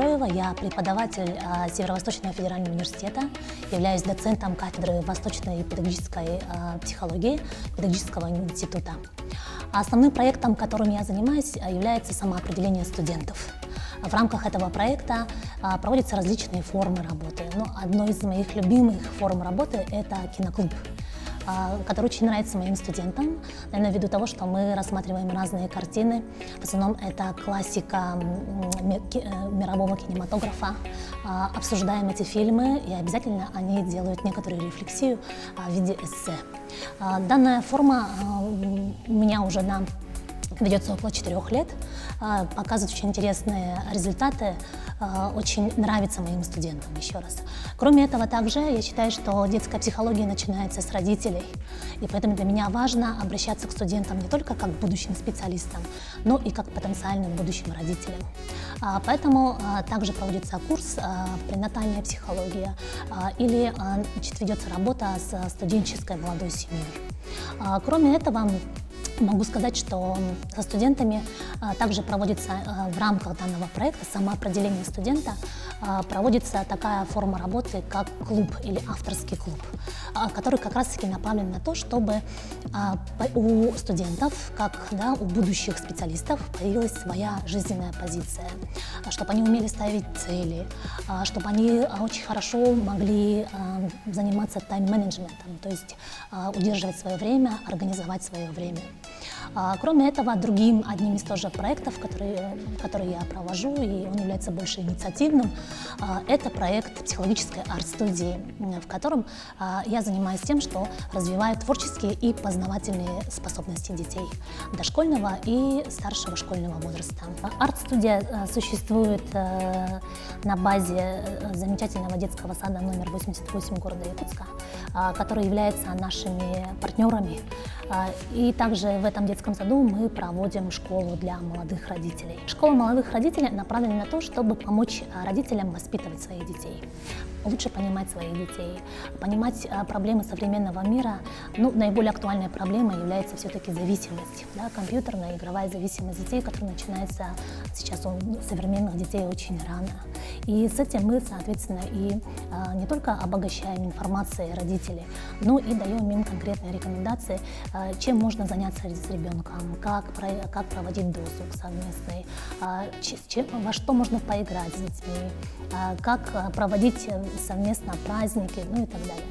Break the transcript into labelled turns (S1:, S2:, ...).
S1: Строева, я преподаватель Северо-Восточного федерального университета, являюсь доцентом кафедры восточной педагогической психологии педагогического института. Основным проектом, которым я занимаюсь, является самоопределение студентов. В рамках этого проекта проводятся различные формы работы. Но одной из моих любимых форм работы – это киноклуб, который очень нравится моим студентам, наверное, ввиду того, что мы рассматриваем разные картины. В основном это классика мирового кинематографа. Обсуждаем эти фильмы, и обязательно они делают некоторую рефлексию в виде эссе. Данная форма у меня уже ведется около 4 лет, показывает очень интересные результаты, очень нравится моим студентам, еще раз. Кроме этого, также я считаю, что детская психология начинается с родителей, и поэтому для меня важно обращаться к студентам не только как к будущим специалистам, но и как к потенциальным будущим родителям. Поэтому также проводится курс пренатальная психология или ведется работа с студенческой молодой семьей. Кроме этого, могу сказать, что со студентами также проводится в рамках данного проекта самоопределения студента, проводится такая форма работы, как клуб или авторский клуб, который как раз-таки направлен на то, чтобы у студентов, как у будущих специалистов, появилась своя жизненная позиция, чтобы они умели ставить цели, чтобы они очень хорошо могли заниматься тайм-менеджментом, то есть удерживать свое время, организовать свое время. Кроме этого, другим одним из тоже проектов, который я провожу, и он является больше инициативным, это проект психологической арт-студии, в котором я занимаюсь тем, что развиваю творческие и познавательные способности детей дошкольного и старшего школьного возраста. Арт-студия существует на базе замечательного детского сада номер 88 города Якутска, который является нашими партнерами. И также в этом детском саду мы проводим школу для молодых родителей. Школа молодых родителей направлена на то, чтобы помочь родителям воспитывать своих детей, лучше понимать своих детей, понимать проблемы современного мира. Наиболее актуальной проблемой является все-таки зависимость, компьютерная, игровая зависимость детей, которая начинается сейчас у современных детей очень рано. И с этим мы, соответственно, и не только обогащаем информацией родителей, но и даем им конкретные рекомендации, чем можно заняться с ребенком, как проводить досуг совместный, во что можно поиграть с детьми, как проводить совместно праздники, и так далее.